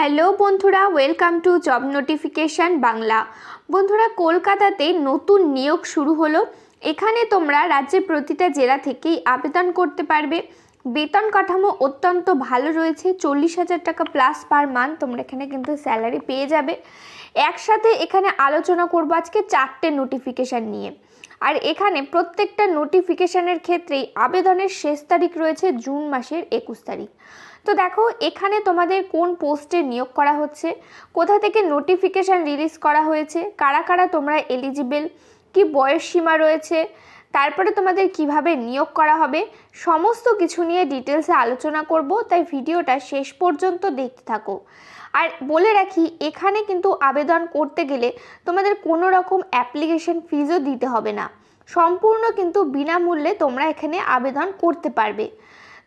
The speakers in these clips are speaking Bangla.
হ্যালো বন্ধুরা, welcome to job notification Bangla. বন্ধুরা, কলকাতাতে নতুন নিয়োগ শুরু হলো। এখানে তোমরা রাজ্যের প্রতিটা জেলা থেকেই আবেদন করতে পারবে। বেতন কাঠামো অত্যন্ত ভালো রয়েছে, 40,000 টাকা প্লাস পার মান্থ তোমরা এখানে কিন্তু স্যালারি পেয়ে যাবে। একসাথে এখানে আলোচনা করবো আজকে 4টে নোটিফিকেশান নিয়ে। আর এখানে প্রত্যেকটা নোটিফিকেশানের ক্ষেত্রেই আবেদনের শেষ তারিখ রয়েছে জুন মাসের 21 তারিখ। তো দেখো এখানে তোমাদের কোন পোস্টে নিয়োগ করা হচ্ছে, কোথা থেকে নোটিফিকেশান রিলিজ করা হয়েছে, কারা কারা তোমরা এলিজিবল, কি বয়স সীমা রয়েছে, তারপরে তোমাদের কিভাবে নিয়োগ করা হবে, সমস্ত কিছু নিয়ে ডিটেলসে আলোচনা করব। তাই ভিডিওটা শেষ পর্যন্ত দেখতে থাকো। আর বলে রাখি, এখানে কিন্তু আবেদন করতে গেলে তোমাদের কোনো রকম অ্যাপ্লিকেশন ফিজও দিতে হবে না, সম্পূর্ণ কিন্তু বিনামূল্যে তোমরা এখানে আবেদন করতে পারবে।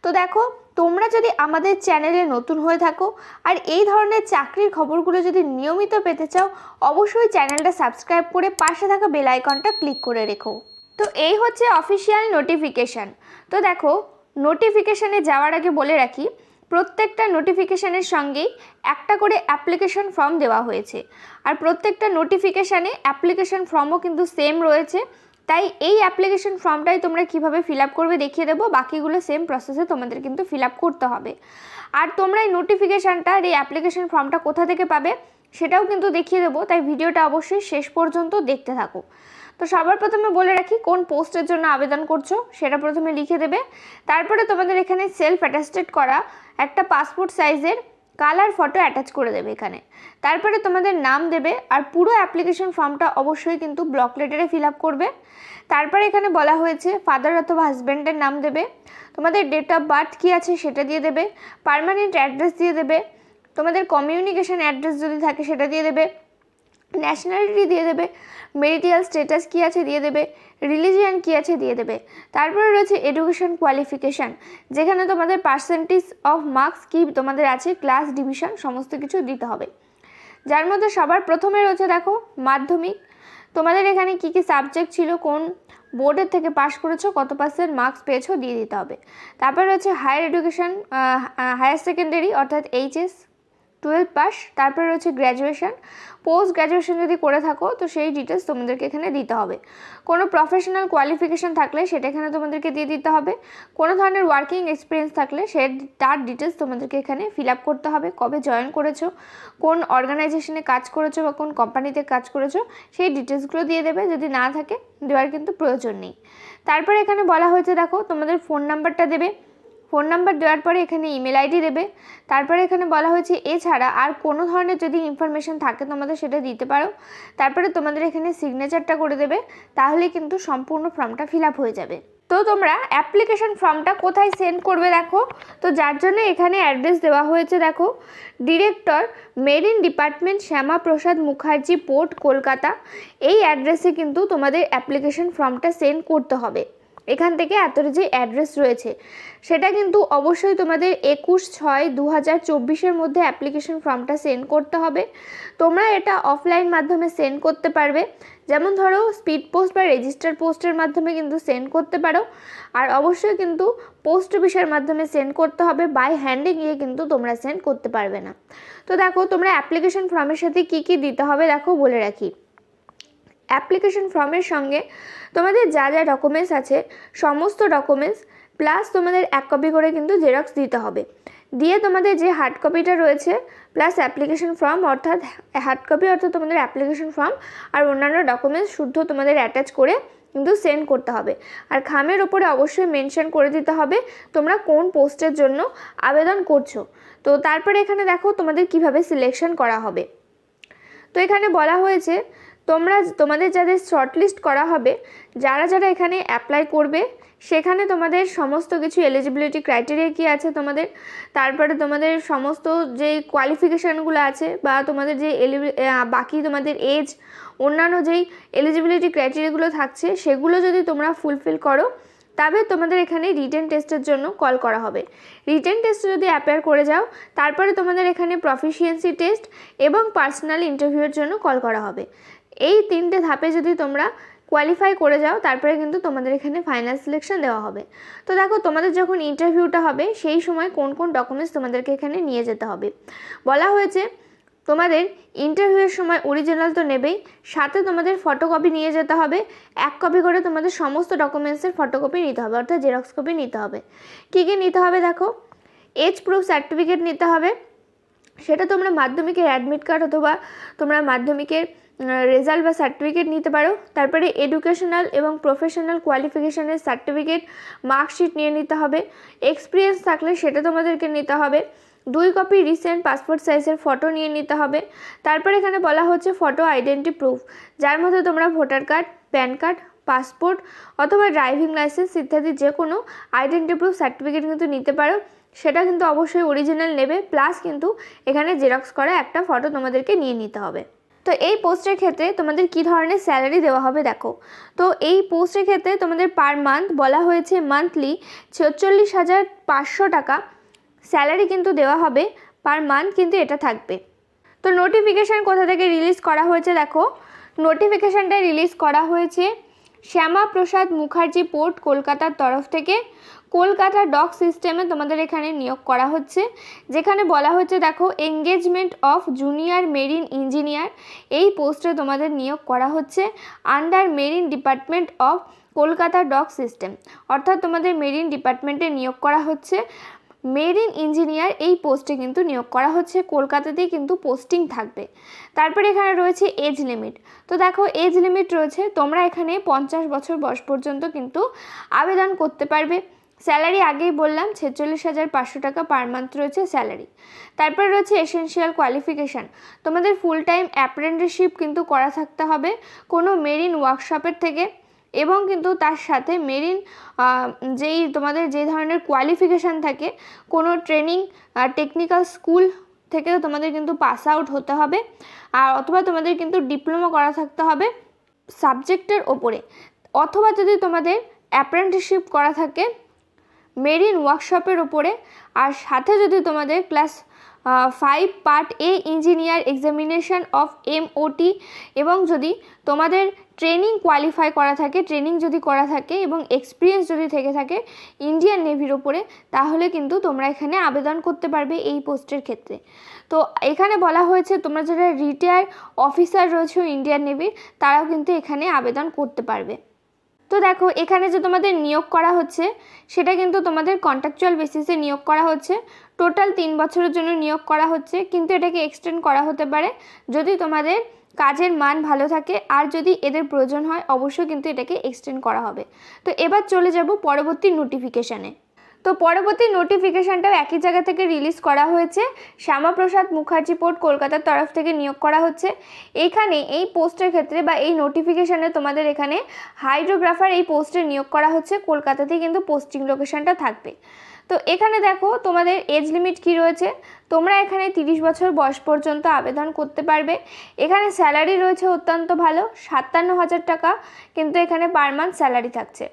তো দেখো, তোমরা যদি আমাদের চ্যানেলে নতুন হয়ে থাকো আর এই ধরনের চাকরির খবরগুলো যদি নিয়মিত পেতে চাও, অবশ্যই চ্যানেলটা সাবস্ক্রাইব করে পাশে থাকা বেল আইকনটা ক্লিক করে রেখো। তো এই হচ্ছে অফিসিয়াল নোটিফিকেশান। তো দেখো, নোটিফিকেশানে যাওয়ার আগে বলে রাখি, প্রত্যেকটা নোটিফিকেশানের সঙ্গেই একটা করে অ্যাপ্লিকেশন ফর্ম দেওয়া হয়েছে। আর প্রত্যেকটা নোটিফিকেশানে অ্যাপ্লিকেশন ফর্মও কিন্তু সেম রয়েছে। তাই এই অ্যাপ্লিকেশন ফর্মটাই তোমরা কিভাবে ফিল আপ করবে দেখিয়ে দেবো, বাকিগুলো সেম প্রসেসে তোমাদের কিন্তু ফিল আপ করতে হবে। আর তোমরা এই নোটিফিকেশানটা আর এই অ্যাপ্লিকেশন ফর্মটা কোথা থেকে পাবে সেটাও কিন্তু দেখিয়ে দেবো, তাই ভিডিওটা অবশ্যই শেষ পর্যন্ত দেখতে থাকো। তো সবার প্রথমে বলে রাখি, কোন পোস্টের জন্য আবেদন করছো সেটা প্রথমে লিখে দেবে। তারপরে তোমাদের এখানে সেলফ অ্যাটাস্টেড করা একটা পাসপোর্ট সাইজের কালার ফটো অ্যাটাচ করে দেবে এখানে। তারপরে তোমাদের নাম দেবে, আর পুরো অ্যাপ্লিকেশন ফর্মটা অবশ্যই কিন্তু ব্লক লেটারে ফিল আপ করবে। তারপরে এখানে বলা হয়েছে ফাদার অথবা হাজব্যান্ডের নাম দেবে, তোমাদের ডেট অফ বার্থ কী আছে সেটা দিয়ে দেবে, পার্মানেন্ট অ্যাড্রেস দিয়ে দেবে, তোমাদের কমিউনিকেশন অ্যাড্রেস যদি থাকে সেটা দিয়ে দেবে, ন্যাশনালিটি দিয়ে দেবে, মেরিটাল স্ট্যাটাস কী আছে দিয়ে দেবে, রিলিজিয়ান কী আছে দিয়ে দেবে। তারপরে রয়েছে এডুকেশন কোয়ালিফিকেশান, যেখানে তোমাদের পার্সেন্টেজ অফ মার্কস কী তোমাদের আছে, ক্লাস, ডিভিশন সমস্ত কিছু দিতে হবে। যার মধ্যে সবার প্রথমে রয়েছে দেখো মাধ্যমিক, তোমাদের এখানে কি কি সাবজেক্ট ছিল, কোন বোর্ডের থেকে পাস করেছো, কত পার্সেন্ট মার্কস পেয়েছো দিয়ে দিতে হবে। তারপরে রয়েছে হায়ার এডুকেশন, হায়ার সেকেন্ডারি অর্থাৎ এইচএস 12 পাস। তারপরে রয়েছে গ্র্যাজুয়েশন, পোস্ট গ্র্যাজুয়েশন যদি করে থাকো তো সেই ডিটেলস তোমাদেরকে এখানে দিতে হবে। কোনো প্রফেশনাল কোয়ালিফিকেশান থাকলে সেটা এখানে তোমাদেরকে দিয়ে দিতে হবে। কোনো ধরনের ওয়ার্কিং এক্সপিরিয়েন্স থাকলে তার ডিটেলস তোমাদেরকে এখানে ফিল আপ করতে হবে। কবে জয়েন করেছো, কোন অর্গানাইজেশনে কাজ করেছো বা কোন কোম্পানিতে কাজ করেছো সেই ডিটেলসগুলো দিয়ে দেবে, যদি না থাকে দেওয়ার কিন্তু প্রয়োজন নেই। তারপরে এখানে বলা হয়েছে দেখো, তোমাদের ফোন নাম্বারটা দেবে। ফোন নাম্বার দেওয়ার পরে এখানে ইমেল আইডি দেবে। তারপরে এখানে বলা হয়েছে এছাড়া আর কোনো ধরনের যদি ইনফরমেশন থাকে তোমাদের সেটা দিতে পারো। তারপরে তোমাদের এখানে সিগনেচারটা করে দেবে, তাহলে কিন্তু সম্পূর্ণ ফর্মটা ফিল আপ হয়ে যাবে। তো তোমরা অ্যাপ্লিকেশন ফর্মটা কোথায় সেন্ড করবে দেখো, তো যার জন্য এখানে অ্যাড্রেস দেওয়া হয়েছে দেখো, ডিরেক্টর মেরিন ডিপার্টমেন্ট, শ্যামা প্রসাদ মুখার্জি পোর্ট, কলকাতা। এই অ্যাড্রেসে কিন্তু তোমাদের অ্যাপ্লিকেশন ফর্মটা সেন্ড করতে হবে। এখান থেকে এত যে অ্যাড্রেস রয়েছে সেটা কিন্তু অবশ্যই তোমাদের 21/6/2024 মধ্যে অ্যাপ্লিকেশন ফর্মটা সেন্ড করতে হবে। তোমরা এটা অফলাইন মাধ্যমে সেন্ড করতে পারবে, যেমন ধরো স্পিড পোস্ট বা রেজিস্টার পোস্টের মাধ্যমে কিন্তু সেন্ড করতে পারো। আর অবশ্যই কিন্তু পোস্ট অফিসের মাধ্যমে সেন্ড করতে হবে, বাই হ্যান্ডে গিয়ে কিন্তু তোমরা সেন্ড করতে পারবে না। তো দেখো, তোমরা অ্যাপ্লিকেশন ফর্মের সাথে কি কি দিতে হবে দেখো বলে রাখি। অ্যাপ্লিকেশন ফর্মের সঙ্গে তোমাদের যা যা ডকুমেন্টস আছে সমস্ত ডকুমেন্টস প্লাস তোমাদের 1 কপি করে কিন্তু জেরক্স দিতে হবে। দিয়ে তোমাদের যে হার্ড কপিটা রয়েছে প্লাস অ্যাপ্লিকেশন ফর্ম অর্থাৎ হার্ড কপি অর্থাৎ তোমাদের অ্যাপ্লিকেশন ফর্ম আর অন্যান্য ডকুমেন্টস শুদ্ধ তোমাদের অ্যাটাচ করে কিন্তু সেন্ড করতে হবে। আর খামের ওপরে অবশ্যই মেনশন করে দিতে হবে তোমরা কোন পোস্টের জন্য আবেদন করছো। তো তারপরে এখানে দেখো তোমাদের কিভাবে সিলেকশন করা হবে। তো এখানে বলা হয়েছে তোমাদের যাদের শর্টলিস্ট করা হবে, যারা যারা এখানে অ্যাপ্লাই করবে সেখানে তোমাদের সমস্ত কিছু এলিজিবিলিটি ক্রাইটেরিয়া কী আছে তোমাদের, তারপরে তোমাদের সমস্ত যে কোয়ালিফিকেশানগুলো আছে বা তোমাদের যে বাকি তোমাদের এজ, অন্যান্য যেই এলিজিবিলিটি ক্রাইটেরিয়াগুলো থাকছে সেগুলো যদি তোমরা ফুলফিল করো তবে তোমাদের এখানে রিটেন টেস্টের জন্য কল করা হবে। রিটেন টেস্টে যদি অ্যাপিয়ার করে যাও তারপরে তোমাদের এখানে প্রফিসিয়েন্সি টেস্ট এবং পার্সোনাল ইন্টারভিউয়ের জন্য কল করা হবে। এই 3টে ধাপে যদি তোমরা কোয়ালিফাই করে যাও তারপরে কিন্তু তোমাদের এখানে ফাইনাল সিলেকশন দেওয়া হবে। তো দেখো তোমাদের যখন ইন্টারভিউটা হবে সেই সময় কোন কোন ডকুমেন্টস তোমাদেরকে এখানে নিয়ে যেতে হবে বলা হয়েছে। তোমাদের ইন্টারভিউয়ের সময় অরিজিনাল তো নেবেই, সাথে তোমাদের ফটোকপি নিয়ে যেতে হবে, 1 কপি করে তোমাদের সমস্ত ডকুমেন্টসের ফটোকপি নিতে হবে, অর্থাৎ জেরক্স কপি নিতে হবে। কী কী নিতে হবে দেখো, এজ প্রুফ সার্টিফিকেট নিতে হবে, সেটা তোমরা মাধ্যমিকের অ্যাডমিট কার্ড অথবা তোমরা মাধ্যমিকের রেজাল্ট বা সার্টিফিকেট নিতে পারো। তারপরে এডুকেশনাল এবং প্রফেশনাল কোয়ালিফিকেশানের সার্টিফিকেট, মার্কশিট নিয়ে নিতে হবে। এক্সপিরিয়েন্স থাকলে সেটা তোমাদেরকে নিতে হবে। 2 কপি রিসেন্ট পাসপোর্ট সাইজের ফটো নিয়ে নিতে হবে। তারপরে এখানে বলা হচ্ছে ফটো আইডেন্টি প্রুফ, যার মধ্যে তোমরা voter card, pan card, passport অথবা ড্রাইভিং লাইসেন্স ইত্যাদি যে কোনো আইডেন্টি প্রুফ সার্টিফিকেট কিন্তু নিতে পারো। সেটা কিন্তু অবশ্যই অরিজিনাল নেবে, প্লাস কিন্তু এখানে জেরক্স করা একটা ফটো তোমাদেরকে নিয়ে নিতে হবে। তো এই পোস্টের ক্ষেত্রে তোমাদের কি ধরনের স্যালারি দেওয়া হবে দেখো। তো এই পোস্টের ক্ষেত্রে তোমাদের পার মান্থ বলা হয়েছে মান্থলি 46,500 টাকা স্যালারি কিন্তু দেওয়া হবে পার মান্থ, কিন্তু এটা থাকবে। তো নোটিফিকেশান কোথা থেকে রিলিজ করা হয়েছে দেখো, নোটিফিকেশানটা রিলিজ করা হয়েছে শ্যামাপ্রসাদ মুখার্জি পোর্ট কলকাতার তরফ থেকে। কলকাতা ডক সিস্টেমে তোমাদের এখানে নিয়োগ করা হচ্ছে, যেখানে বলা হচ্ছে দেখো engagement of junior marine engineer, এই পোস্টে তোমাদের নিয়োগ করা হচ্ছে under marine department of Kolkata dock system, অর্থাৎ তোমাদের মেরিন ডিপার্টমেন্টে নিয়োগ করা হচ্ছে মেরিন ইঞ্জিনিয়ার, এই পোস্টে কিন্তু নিয়োগ করা হচ্ছে, কলকাতাতেই কিন্তু পোস্টিং থাকবে। তারপরে এখানে রয়েছে এজ লিমিট। তো দেখো এজ লিমিট রয়েছে, তোমরা এখানে 50 বছর বয়স পর্যন্ত কিন্তু আবেদন করতে পারবে। স্যালারি আগেই বললাম 46,500 টাকা পার মান্থ রয়েছে স্যালারি। তারপরে রয়েছে এসেনশিয়াল কোয়ালিফিকেশান, তোমাদের ফুল টাইম অ্যাপ্রেন্টিসশিপ কিন্তু করা থাকতে হবে কোনো মেরিন ওয়ার্কশপের থেকে, এবং কিন্তু তার সাথে মেরিন যেই তোমাদের যে ধরনের কোয়ালিফিকেশান থাকে কোনো ট্রেনিং টেকনিক্যাল স্কুল থেকে তোমাদের কিন্তু পাস আউট হতে হবে, আর অথবা তোমাদের কিন্তু ডিপ্লোমা করা থাকতে হবে সাবজেক্টের ওপরে, অথবা যদি তোমাদের অ্যাপ্রেন্টিসশিপ করা থাকে মেরিন ওয়ার্কশপের ওপরে, আর সাথে যদি তোমাদের class 5 part A engineer examination of MOT, এবং যদি তোমাদের ট্রেনিং কোয়ালিফাই করা থাকে, ট্রেনিং যদি করা থাকে এবং এক্সপিরিয়েন্স যদি থেকে থাকে ইন্ডিয়ান নেভির ওপরে, তাহলে কিন্তু তোমরা এখানে আবেদন করতে পারবে এই পোস্টের ক্ষেত্রে। তো এখানে বলা হয়েছে তোমরা যারা রিটায়ার অফিসার রয়েছে ইন্ডিয়ান নেভির, তারাও কিন্তু এখানে আবেদন করতে পারবে। তো দেখো এখানে যে তোমাদের নিয়োগ করা হচ্ছে সেটা কিন্তু তোমাদের কন্ট্রাকচুয়াল বেসিসে নিয়োগ করা হচ্ছে, টোটাল 3 বছরের জন্য নিয়োগ করা হচ্ছে, কিন্তু এটাকে এক্সটেন্ড করা হতে পারে যদি তোমাদের কাজের মান ভালো থাকে, আর যদি এদের প্রয়োজন হয় অবশ্যই কিন্তু এটাকে এক্সটেন্ড করা হবে। তো এবার চলে যাব পরবর্তী নোটিফিকেশানে। তো পরবর্তী নোটিফিকেশানটাও একই জায়গা থেকে রিলিজ করা হয়েছে, শ্যামাপ্রসাদ মুখার্জি পোর্ট কলকাতার তরফ থেকে নিয়োগ করা হচ্ছে। এইখানে এই পোস্টের ক্ষেত্রে বা এই নোটিফিকেশানে তোমাদের এখানে হাইড্রোগ্রাফার এই পোস্টে নিয়োগ করা হচ্ছে, কলকাতাতেই কিন্তু পোস্টিং লোকেশানটা থাকবে। তো এখানে দেখো তোমাদের এজ লিমিট কি রয়েছে, তোমরা এখানে 30 বছর বয়স পর্যন্ত আবেদন করতে পারবে। এখানে স্যালারি রয়েছে অত্যন্ত ভালো, 57,000 টাকা কিন্তু এখানে পার মান্থ স্যালারি থাকছে।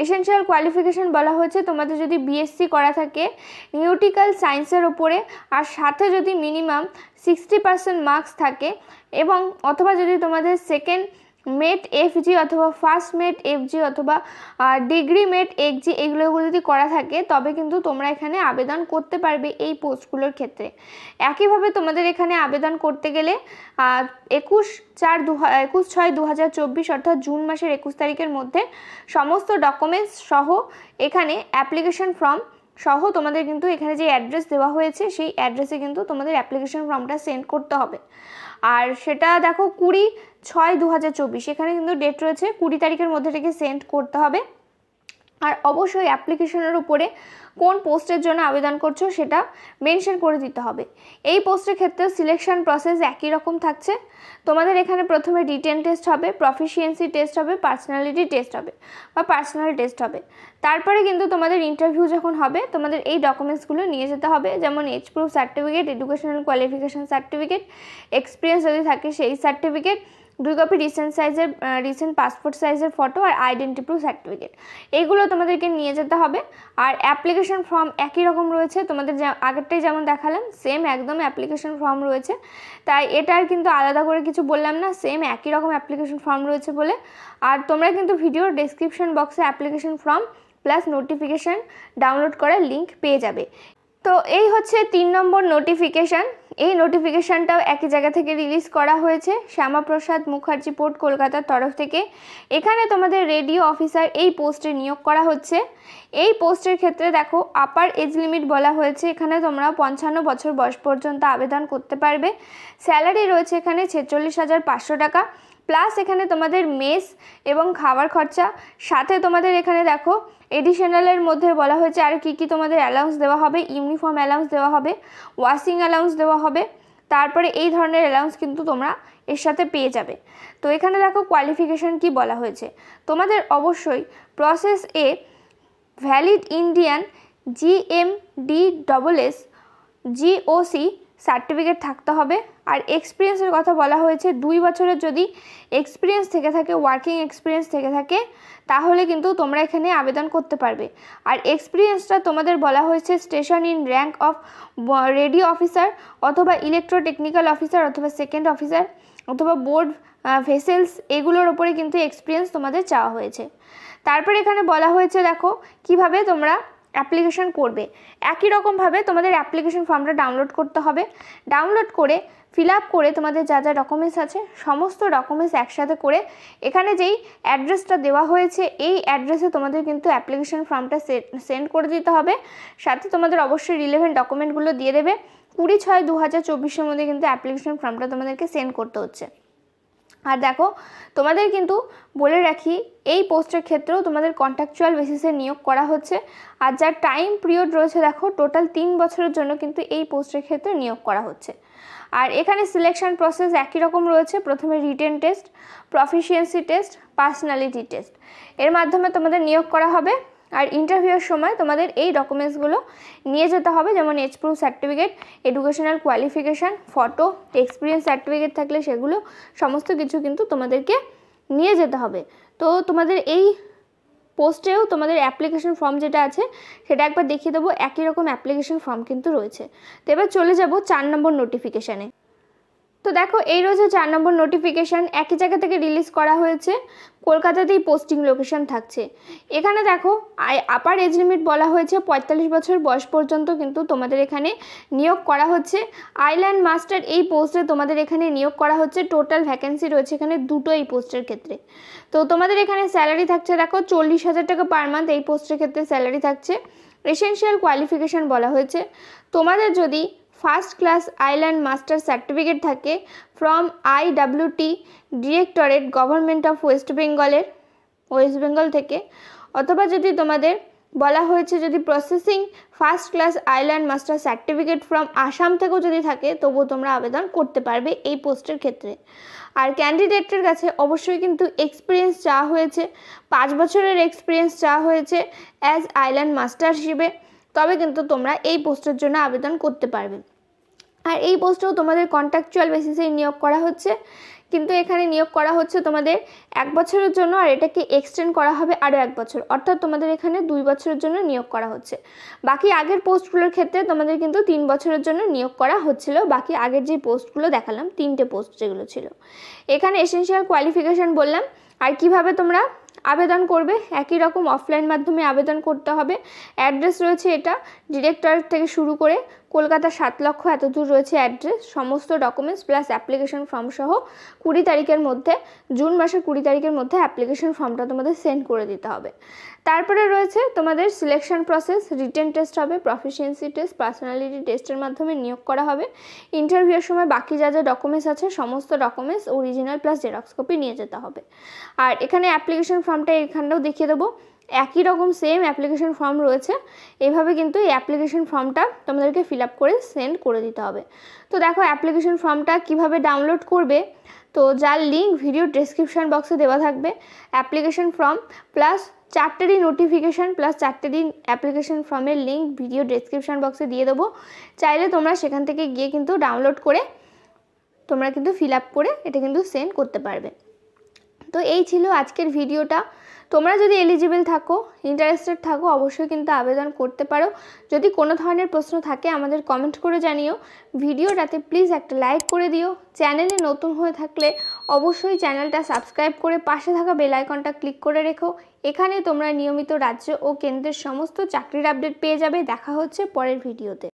এসেনশিয়াল কোয়ালিফিকেশান বলা হয়েছে তোমাদের যদি BSc করা থাকে নিউটিক্যাল সায়েন্সের ওপরে, আর সাথে যদি মিনিমাম 60% মার্কস থাকে, এবং অথবা যদি তোমাদের সেকেন্ড মেট FG অথবা ফার্স্ট মেট FG অথবা ডিগ্রি মেট XG এগুলো যদি করা থাকে, তবে কিন্তু তোমরা এখানে আবেদন করতে পারবে এই পোস্টগুলোর ক্ষেত্রে। একইভাবে তোমাদের এখানে আবেদন করতে গেলে 21/6/2024 অর্থাৎ জুন মাসের 21 তারিখের মধ্যে সমস্ত ডকুমেন্টস সহ এখানে অ্যাপ্লিকেশন ফর্ম সহ তোমাদের কিন্তু এখানে যে অ্যাড্রেস দেওয়া হয়েছে সেই অ্যাড্রেসে কিন্তু তোমাদের অ্যাপ্লিকেশন ফর্মটা সেন্ড করতে হবে। আর সেটা দেখো 20/6/2024 এখানে কিন্তু ডেট রয়েছে, 20 তারিখের মধ্যে থেকে সেন্ড করতে হবে। আর অবশ্যই অ্যাপ্লিকেশনের উপরে কোন পোস্টের জন্য আবেদন করছো সেটা মেনশন করে দিতে হবে। এই পোস্টের ক্ষেত্রে সিলেকশন প্রসেস একই রকম থাকছে। তোমাদের এখানে প্রথমে রিটেন টেস্ট হবে, প্রফিসিয়েন্সি টেস্ট হবে, পার্সোনালিটি টেস্ট হবে বা পার্সোনাল টেস্ট হবে। তারপরে কিন্তু তোমাদের ইন্টারভিউ যখন হবে তোমাদের এই ডকুমেন্টসগুলো নিয়ে যেতে হবে, যেমন age proof certificate, educational qualification certificate, experience যদি থাকে সেই সার্টিফিকেট, 2 কপি রিসেন্ট পাসপোর্ট সাইজের ফটো আর আইডেন্টি প্রুফ সার্টিফিকেট, এইগুলো তোমাদেরকে নিয়ে যেতে হবে। আর অ্যাপ্লিকেশন ফর্ম একই রকম রয়েছে, তোমাদের আগেরটাই যেমন দেখালাম সেম একদম অ্যাপ্লিকেশন ফর্ম রয়েছে, তাই এটার কিন্তু আলাদা করে কিছু বললাম না, সেম একই রকম অ্যাপ্লিকেশন ফর্ম রয়েছে বলে। আর তোমরা কিন্তু ভিডিওর ডেসক্রিপশন বক্সে application form plus notification download করার লিঙ্ক পেয়ে যাবে। তো এই হচ্ছে 3 নম্বর নোটিফিকেশান। এই নোটিফিকেশানটাও একই জায়গা থেকে রিলিজ করা হয়েছে, শ্যামাপ্রসাদ মুখার্জি পোর্ট কলকাতার তরফ থেকে। এখানে তোমাদের রেডিও অফিসার এই পোস্টে নিয়োগ করা হচ্ছে। এই পোস্টের ক্ষেত্রে দেখো আপার এজ লিমিট বলা হয়েছে, এখানে তোমরা 55 বছর বয়স পর্যন্ত আবেদন করতে পারবে। স্যালারি রয়েছে এখানে 46,500 টাকা, প্লাস এখানে তোমাদের মেস এবং খাবার খরচা, সাথে তোমাদের এখানে দেখো এডিশনালের মধ্যে বলা হয়েছে আর কি তোমাদের অ্যালাউন্স দেওয়া হবে। ইউনিফর্ম অ্যালাউন্স দেওয়া হবে, ওয়াশিং অ্যালাউন্স দেওয়া হবে, তারপরে এই ধরনের অ্যালাউন্স কিন্তু তোমরা এর সাথে পেয়ে যাবে। তো এখানে দেখো কোয়ালিফিকেশান কি বলা হয়েছে, তোমাদের অবশ্যই process a valid Indian GMDSS GOC certificate থাকতে হবে। আর এক্সপিরিয়েন্সের কথা বলা হয়েছে 2 বছরের যদি এক্সপিরিয়েন্স থেকে থাকে, ওয়ার্কিং এক্সপিরিয়েন্স থেকে থাকে, তাহলে কিন্তু তোমরা এখানে আবেদন করতে পারবে। আর এক্সপিরিয়েন্সটা তোমাদের বলা হয়েছে station in rank of radio officer অথবা ইলেকট্রোটেকনিক্যাল অফিসার অথবা সেকেন্ড অফিসার অথবা বোর্ড ভেসেলস, এগুলোর ওপরে কিন্তু এক্সপিরিয়েন্স তোমাদের চাওয়া হয়েছে। তারপরে এখানে বলা হয়েছে দেখো কিভাবে তোমরা অ্যাপ্লিকেশন করবে। একই রকমভাবে তোমাদের অ্যাপ্লিকেশন ফর্মটা ডাউনলোড করতে হবে। ডাউনলোড করে ফিল আপ করে তোমাদের যা যা ডকুমেন্টস আছে সমস্ত ডকুমেন্টস একসাথে করে এখানে যেই অ্যাড্রেসটা দেওয়া হয়েছে এই অ্যাড্রেসে তোমাদের কিন্তু অ্যাপ্লিকেশন ফর্মটা সেন্ড করে দিতে হবে। সাথে তোমাদের অবশ্যই রিলেভেন্ট ডকুমেন্টগুলো দিয়ে দেবে। 20/6/2024 মধ্যে কিন্তু অ্যাপ্লিকেশন ফর্মটা তোমাদেরকে সেন্ড করতে হচ্ছে। আর দেখো তোমাদের কিন্তু বলে রাখি এই পোস্টের ক্ষেত্রেও তোমাদের কন্ট্রাকচুয়াল বেসিসে নিয়োগ করা হচ্ছে। আর যার টাইম পিরিয়ড রয়েছে দেখো টোটাল 3 বছরের জন্য কিন্তু এই পোস্টের ক্ষেত্রে নিয়োগ করা হচ্ছে। আর এখানে সিলেকশন প্রসেস একই রকম রয়েছে, প্রথমে written test, proficiency test, personality test, এর মাধ্যমে তোমাদের নিয়োগ করা হবে। আর ইন্টারভিউয়ের সময় তোমাদের এই ডকুমেন্টসগুলো নিয়ে যেতে হবে, যেমন age proof certificate, educational qualification, photo, experience certificate থাকলে সেগুলো সমস্ত কিছু কিন্তু তোমাদেরকে নিয়ে যেতে হবে। তো তোমাদের এই পোস্টেও তোমাদের অ্যাপ্লিকেশন ফর্ম যেটা আছে সেটা একবার দেখিয়ে দেবো, একই রকম অ্যাপ্লিকেশন ফর্ম কিন্তু রয়েছে। তো এবার চলে যাব 4 নম্বর নোটিফিকেশানে। তো দেখো এই রয়েছে 4 নম্বর নোটিফিকেশান, একই জায়গা থেকে রিলিজ করা হয়েছে, কলকাতাতেই পোস্টিং লোকেশন থাকছে। এখানে দেখো আপার এজ লিমিট বলা হয়েছে 45 বছর বয়স পর্যন্ত কিন্তু তোমাদের এখানে নিয়োগ করা হচ্ছে। আইল্যান্ড মাস্টার এই পোস্টে তোমাদের এখানে নিয়োগ করা হচ্ছে। টোটাল ভ্যাকেন্সি রয়েছে এখানে 2টো এই পোস্টের ক্ষেত্রে। তো তোমাদের এখানে স্যালারি থাকছে দেখো 40,000 টাকা পার মান্থ এই পোস্টের ক্ষেত্রে স্যালারি থাকছে। এসেনশিয়াল কোয়ালিফিকেশান বলা হয়েছে তোমাদের যদি first class island master certificate থাকে from IWT directorate government of West Bengal থেকে, অথবা যদি তোমাদের বলা হয়েছে যদি processing first class island master certificate from Assam থেকেও যদি থাকে তবুও তোমরা আবেদন করতে পারবে এই পোস্টের ক্ষেত্রে। আর ক্যান্ডিডেটের কাছে অবশ্যই কিন্তু এক্সপিরিয়েন্স চাওয়া হয়েছে, 5 বছরের এক্সপিরিয়েন্স চাওয়া হয়েছে অ্যাজ আইল্যান্ড মাস্টার হিসেবে, তবে কিন্তু তোমরা এই পোস্টের জন্য আবেদন করতে পারবে। আর এই পোস্টেও তোমাদের কন্ট্রাকচুয়াল বেসিসেই নিয়োগ করা হচ্ছে, কিন্তু এখানে নিয়োগ করা হচ্ছে তোমাদের 1 বছরের জন্য, আর এটাকে এক্সটেন্ড করা হবে আরও 1 বছর, অর্থাৎ তোমাদের এখানে 2 বছরের জন্য নিয়োগ করা হচ্ছে। বাকি আগের পোস্টগুলোর ক্ষেত্রে তোমাদের কিন্তু 3 বছরের জন্য নিয়োগ করা হচ্ছিল। বাকি আগের যে পোস্টগুলো দেখালাম 3টে পোস্ট যেগুলো ছিল। এখানে এসেনশিয়াল কোয়ালিফিকেশান বললাম। আর কিভাবে তোমরা আবেদন করবে, একই রকম অফলাইন মাধ্যমে আবেদন করতে হবে। অ্যাড্রেস রয়েছে এটা ডিরেক্টরেট থেকে শুরু করে কলকাতা 7 লক্ষ এত দূর রয়েছে অ্যাড্রেস। সমস্ত ডকুমেন্টস প্লাস অ্যাপ্লিকেশন ফর্ম সহ 20 তারিখের মধ্যে, জুন মাসের 20 তারিখের মধ্যে অ্যাপ্লিকেশন ফর্মটা তোমাদের সেন্ড করে দিতে হবে। তারপরে রয়েছে তোমাদের সিলেকশন প্রসেস, রিটেন টেস্ট হবে, প্রফিসিয়েন্সি টেস্ট, পার্সোনালিটি টেস্টের মাধ্যমে নিয়োগ করা হবে। ইন্টারভিউয়ের সময় বাকি যা যা ডকুমেন্টস আছে সমস্ত documents original plus xerox copy নিয়ে যেতে হবে। আর এখানে অ্যাপ্লিকেশন ফর্মটা এখানেও দেখিয়ে দেবো, একই রকম সেম অ্যাপ্লিকেশন ফর্ম রয়েছে। এইভাবে কিন্তু এই অ্যাপ্লিকেশন ফর্মটা তোমাদেরকে ফিল আপ করে সেন্ড করে দিতে হবে। তো দেখো অ্যাপ্লিকেশন ফর্মটা কিভাবে ডাউনলোড করবে, তো যার লিঙ্ক ভিডিও ডেসক্রিপশন বক্সে দেওয়া থাকবে। অ্যাপ্লিকেশন ফর্ম প্লাস 4টেরই নোটিফিকেশান প্লাস 4টেরই অ্যাপ্লিকেশন ফর্মের লিঙ্ক ভিডিও ডেসক্রিপশন বক্সে দিয়ে দেবো। চাইলে তোমরা সেখান থেকে গিয়ে কিন্তু ডাউনলোড করে তোমরা কিন্তু ফিল আপ করে এটা কিন্তু সেন্ড করতে পারবে। তো এই ছিল আজকের ভিডিওটা। তোমরা যদি এলিজিবল থাকো, ইন্টারেস্টেড থাকো, অবশ্যই কিন্তু আবেদন করতে পারো। যদি কোনো ধরনের প্রশ্ন থাকে আমাদের কমেন্ট করে জানিও। ভিডিওটাতে প্লিজ একটা লাইক করে দিও। চ্যানেলে নতুন হয়ে থাকলে অবশ্যই চ্যানেলটা সাবস্ক্রাইব করে পাশে থাকা বেল আইকনটা ক্লিক করে রেখো। এখানে তোমরা নিয়মিত রাজ্য ও কেন্দ্রের সমস্ত চাকরির আপডেট পেয়ে যাবে। দেখা হচ্ছে পরের ভিডিওতে।